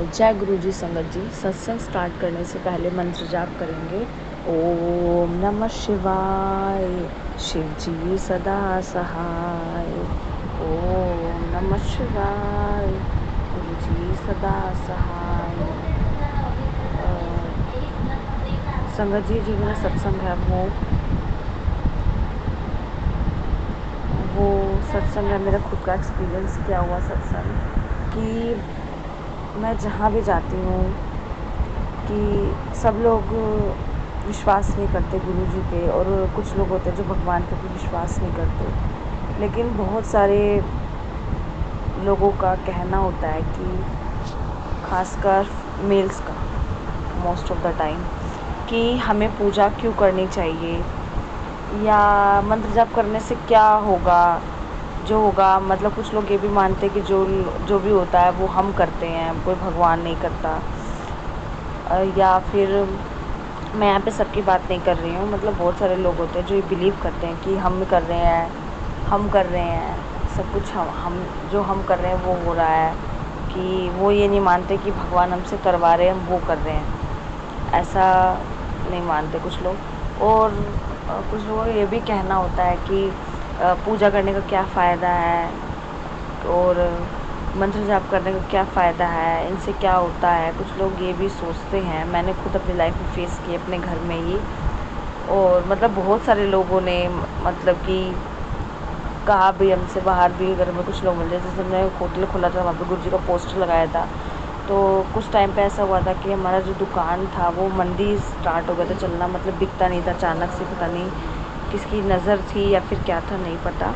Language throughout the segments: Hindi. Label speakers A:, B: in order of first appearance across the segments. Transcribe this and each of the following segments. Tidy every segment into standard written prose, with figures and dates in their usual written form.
A: जय गुरु जी। संगत जी, सत्संग स्टार्ट करने से पहले मंत्र जाप करेंगे। ओम नमः शिवाय, शिव जी सदा सहाय। ओम नमः शिवाय, गुरु जी सदा सहाय। संगत जी, जो मेरा सत्संग है वो सत्संग है मेरा खुद का एक्सपीरियंस किया हुआ सत्संग, कि मैं जहाँ भी जाती हूँ कि सब लोग विश्वास नहीं करते गुरु जी पे, और कुछ लोग होते हैं जो भगवान पे भी विश्वास नहीं करते। लेकिन बहुत सारे लोगों का कहना होता है कि खासकर मेल्स का मोस्ट ऑफ द टाइम, कि हमें पूजा क्यों करनी चाहिए या मंत्र जाप करने से क्या होगा। जो होगा मतलब कुछ लोग ये भी मानते हैं कि जो भी होता है वो हम करते हैं, कोई भगवान नहीं करता। या फिर मैं यहाँ पे सबकी बात नहीं कर रही हूँ, मतलब बहुत सारे लोग होते हैं जो ये बिलीव करते हैं कि हम कर रहे हैं सब कुछ, हम जो हम कर रहे हैं वो हो रहा है, कि वो ये नहीं मानते कि भगवान हमसे करवा रहे हैं, हम वो कर रहे हैं। ऐसा नहीं मानते कुछ लोग। और कुछ लोगों का ये भी कहना होता है कि पूजा करने का क्या फ़ायदा है, और मंत्र जाप करने का क्या फ़ायदा है, इनसे क्या होता है। कुछ लोग ये भी सोचते हैं, मैंने खुद अपनी लाइफ में फेस किए अपने घर में ही। और मतलब बहुत सारे लोगों ने मतलब कि कहा भी हमसे, बाहर भी घर में कुछ लोग मिले। जैसे हमने होटल खोला था, वहाँ पे गुरु जी का पोस्टर लगाया था, तो कुछ टाइम पे ऐसा हुआ था कि हमारा जो दुकान था वो मंदी स्टार्ट हो गया था चलना, मतलब बिकता नहीं था। अचानक से पता नहीं किसकी नज़र थी या फिर क्या था, नहीं पता।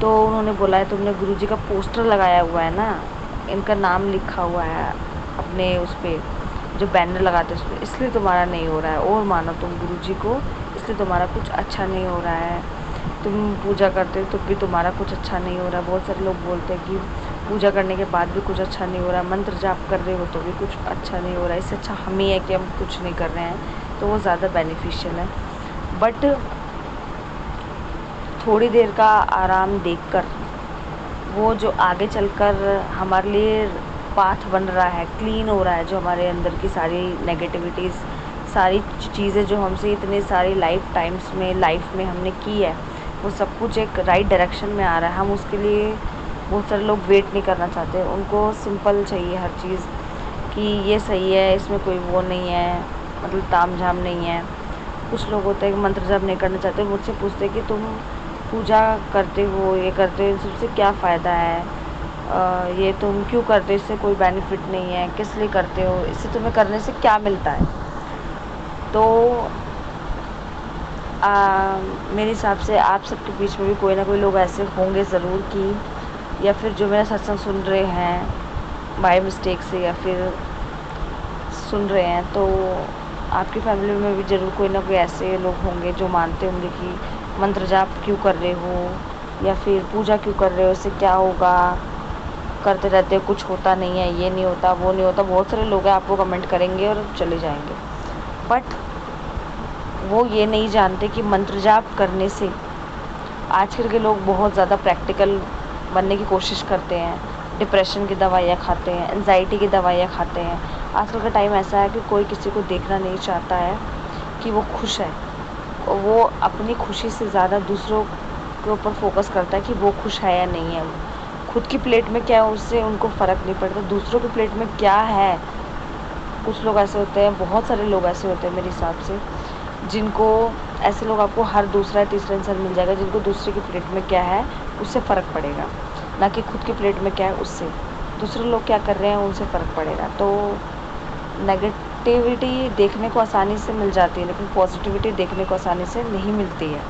A: तो उन्होंने बोला है तुमने गुरु जी का पोस्टर लगाया हुआ है ना, इनका नाम लिखा हुआ है अपने उस पर, जो बैनर लगाते हैं उस पर, इसलिए तुम्हारा नहीं हो रहा है। और मानो तुम गुरु जी को, इसलिए तुम्हारा कुछ अच्छा नहीं हो रहा है। तुम पूजा करते हो तो भी तुम्हारा कुछ अच्छा नहीं हो रहा है। बहुत सारे लोग बोलते हैं कि पूजा करने के बाद भी कुछ अच्छा नहीं हो रहा है, मंत्र जाप कर रहे हो तो भी कुछ अच्छा नहीं हो रहा है, इससे अच्छा हम ही है कि हम कुछ नहीं कर रहे हैं, तो वो ज़्यादा बेनिफिशियल है। बट थोड़ी देर का आराम देखकर वो जो आगे चलकर हमारे लिए पाथ बन रहा है, क्लीन हो रहा है, जो हमारे अंदर की सारी नेगेटिविटीज़, सारी चीज़ें जो हमसे इतने सारी लाइफ में हमने की है, वो सब कुछ एक राइट डायरेक्शन में आ रहा है। हम उसके लिए, बहुत सारे लोग वेट नहीं करना चाहते, उनको सिंपल चाहिए हर चीज़, कि ये सही है, इसमें कोई वो नहीं है, मतलब ताम झाम नहीं है। कुछ लोग होते हैं कि मंत्र जाप नहीं करना चाहते, मुझसे पूछते हैं कि तुम पूजा करते हो, ये करते हो, इन सबसे क्या फ़ायदा है, ये तुम क्यों करते हो, इससे कोई बेनिफिट नहीं है, किस लिए करते हो, इससे तुम्हें करने से क्या मिलता है। तो मेरे हिसाब से आप सबके बीच में भी कोई ना कोई लोग ऐसे होंगे ज़रूर, कि या फिर जो मेरा सत्संग सुन रहे हैं बाय मिस्टेक से, या फिर सुन रहे हैं, तो आपकी फैमिली में भी ज़रूर कोई ना कोई ऐसे लोग होंगे जो मानते होंगे कि मंत्र जाप क्यों कर रहे हो, या फिर पूजा क्यों कर रहे हो, इससे क्या होगा, करते रहते हो कुछ होता नहीं है, ये नहीं होता, वो नहीं होता। बहुत सारे लोग हैं, आपको कमेंट करेंगे और चले जाएंगे। बट वो ये नहीं जानते कि मंत्र जाप करने से आजकल के लोग बहुत ज़्यादा प्रैक्टिकल बनने की कोशिश करते हैं, डिप्रेशन की दवाइयाँ खाते हैं, एंजाइटी की दवाइयाँ खाते हैं। आजकल का टाइम ऐसा है कि कोई किसी को देखना नहीं चाहता है कि वो खुश है, और वो अपनी खुशी से ज़्यादा दूसरों के ऊपर फोकस करता है कि वो खुश है या नहीं है। खुद की प्लेट में क्या है उससे उनको फ़र्क नहीं पड़ता, दूसरों की प्लेट में क्या है। कुछ लोग ऐसे होते हैं, बहुत सारे लोग ऐसे होते हैं मेरे हिसाब से, जिनको, ऐसे लोग आपको हर दूसरा या तीसरा इंसान मिल जाएगा जिनको दूसरे की प्लेट में क्या है उससे फ़र्क पड़ेगा, ना कि खुद की प्लेट में क्या है उससे। दूसरे लोग क्या कर रहे हैं उनसे फ़र्क पड़ेगा। तो नेगेटिविटी देखने को आसानी से मिल जाती है, लेकिन पॉजिटिविटी देखने को आसानी से नहीं मिलती है।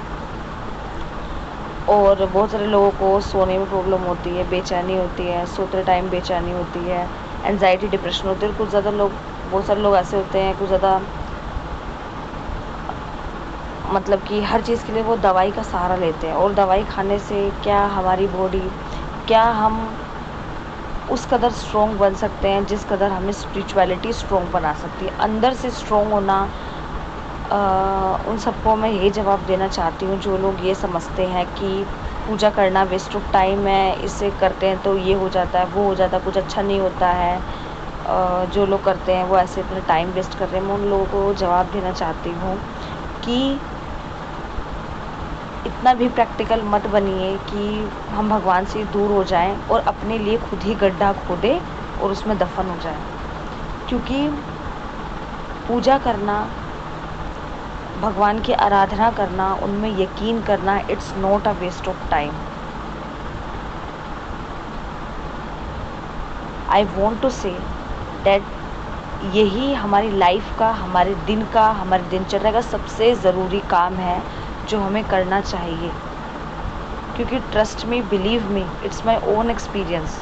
A: और बहुत सारे लोगों को सोने में प्रॉब्लम होती है, बेचैनी होती है, सोते टाइम बेचैनी होती है, एंजाइटी, डिप्रेशन होती है। कुछ ज़्यादा लोग, बहुत सारे लोग ऐसे होते हैं, कुछ ज़्यादा मतलब कि हर चीज़ के लिए वो दवाई का सहारा लेते हैं। और दवाई खाने से क्या हमारी बॉडी, क्या हम उस कदर स्ट्रॉन्ग बन सकते हैं जिस कदर हमें स्पिरिचुअलिटी स्ट्रॉन्ग बना सकती है। अंदर से स्ट्रॉन्ग होना, उन सबको मैं यही जवाब देना चाहती हूँ जो लोग ये समझते हैं कि पूजा करना वेस्ट ऑफ टाइम है, इससे करते हैं तो ये हो जाता है, वो हो जाता है, कुछ अच्छा नहीं होता है, जो लोग करते हैं वो ऐसे अपना टाइम वेस्ट कर रहे हैं, मैं उन लोगों को जवाब देना चाहती हूँ कि इतना भी प्रैक्टिकल मत बनिए कि हम भगवान से दूर हो जाएं और अपने लिए खुद ही गड्ढा खोदें और उसमें दफन हो जाएं। क्योंकि पूजा करना, भगवान की आराधना करना, उनमें यकीन करना, it's not a waste of time. I want to say that यही हमारी लाइफ का, हमारे दिन का, हमारी दिनचर्या का सबसे ज़रूरी काम है जो हमें करना चाहिए। क्योंकि trust me, believe me, it's my own experience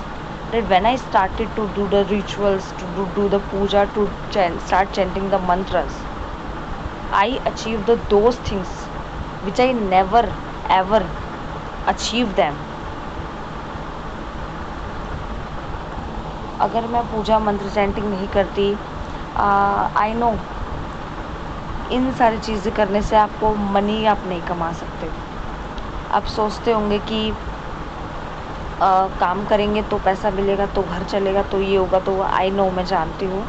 A: that when I started to do the rituals, to do the puja, to start chanting the mantras, I achieved those things which I never ever achieved them. अगर मैं पूजा मंत्र चैंटिंग नहीं करती, आई नो इन सारी चीज़ें करने से आपको मनी आप नहीं कमा सकते। आप सोचते होंगे कि काम करेंगे तो पैसा मिलेगा, तो घर चलेगा, तो ये होगा, तो आई नो, मैं जानती हूँ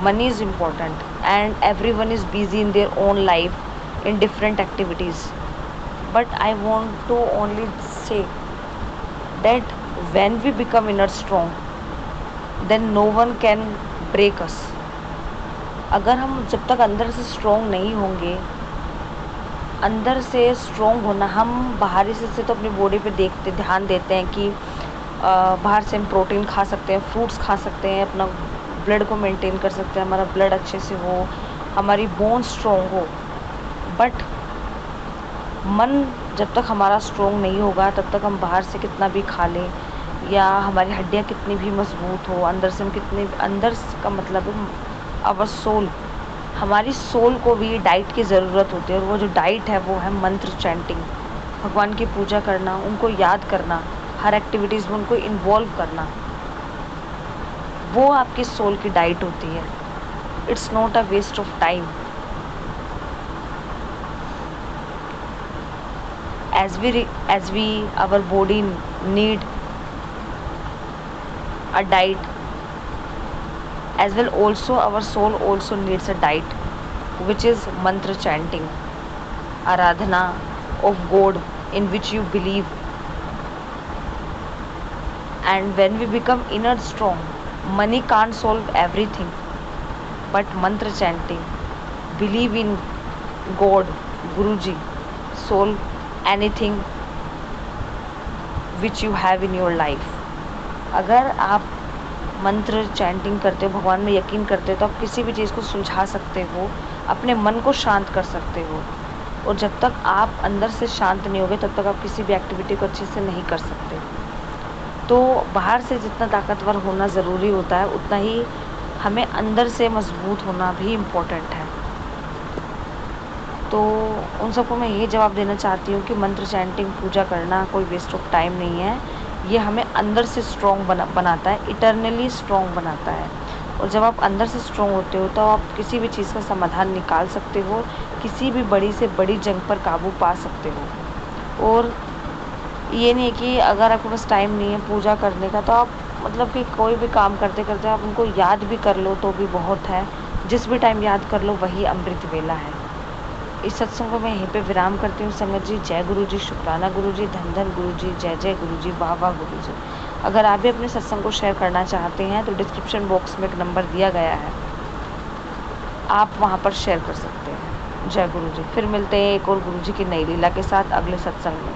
A: money is important and everyone is busy in their own life in different activities, but I want to only say that when we become inner strong then no one can break us. अगर हम जब तक अंदर से स्ट्रॉन्ग नहीं होंगे, अंदर से स्ट्रॉन्ग होना, हम बाहरी से तो अपनी बॉडी पे ध्यान देते हैं कि बाहर से हम प्रोटीन खा सकते हैं, फ्रूट्स खा सकते हैं, अपना ब्लड को मेंटेन कर सकते हैं, हमारा ब्लड अच्छे से हो, हमारी बोन स्ट्रॉन्ग हो, बट मन जब तक हमारा स्ट्रॉन्ग नहीं होगा तब तक हम बाहर से कितना भी खा लें या हमारी हड्डियाँ कितनी भी मजबूत हो, अंदर से हम कितने, अंदर का मतलब आवर सोल, हमारी सोल को भी डाइट की ज़रूरत होती है, और वो जो डाइट है वो है मंत्र चैंटिंग, भगवान की पूजा करना, उनको याद करना, हर एक्टिविटीज़ में उनको इन्वॉल्व करना, वो आपकी सोल की डाइट होती है। It's not a waste of time. as we our body need a diet, as well also our soul also needs a diet, which is mantra chanting, aradhana of God in which you believe. And when we become inner strong, money can't solve everything, but mantra chanting, believe in God, Guruji, solve anything which you have in your life. अगर आप मंत्र चैंटिंग करते हो, भगवान में यकीन करते हो, तो आप किसी भी चीज़ को सुलझा सकते हो, अपने मन को शांत कर सकते हो, और जब तक आप अंदर से शांत नहीं होगे तब तक आप किसी भी एक्टिविटी को अच्छे से नहीं कर सकते। तो बाहर से जितना ताकतवर होना ज़रूरी होता है उतना ही हमें अंदर से मजबूत होना भी इम्पोर्टेंट है। तो उन सबको मैं ये जवाब देना चाहती हूँ कि मंत्र चैंटिंग पूजा करना कोई वेस्ट ऑफ टाइम नहीं है, ये हमें अंदर से स्ट्रॉन्ग बनाता है, इटर्नली स्ट्रॉन्ग बनाता है, और जब आप अंदर से स्ट्रॉन्ग होते हो तो आप किसी भी चीज़ का समाधान निकाल सकते हो, किसी भी बड़ी से बड़ी जंग पर काबू पा सकते हो। और ये नहीं है कि अगर आपके पास टाइम नहीं है पूजा करने का तो आप मतलब कि कोई भी काम करते करते आप उनको याद भी कर लो तो भी बहुत है, जिस भी टाइम याद कर लो वही अमृत वेला है। इस सत्संग को मैं यहीं पे विराम करती हूँ। संगत जी, जय गुरु जी, शुक्राना गुरु जी, धन धन गुरु जी, जय जय गुरु जी, वाह वाह गुरु जी। अगर आप भी अपने सत्संग को शेयर करना चाहते हैं तो डिस्क्रिप्शन बॉक्स में एक नंबर दिया गया है, आप वहाँ पर शेयर कर सकते हैं। जय गुरु जी। फिर मिलते हैं एक और गुरु जी की नई लीला के साथ अगले सत्संग में।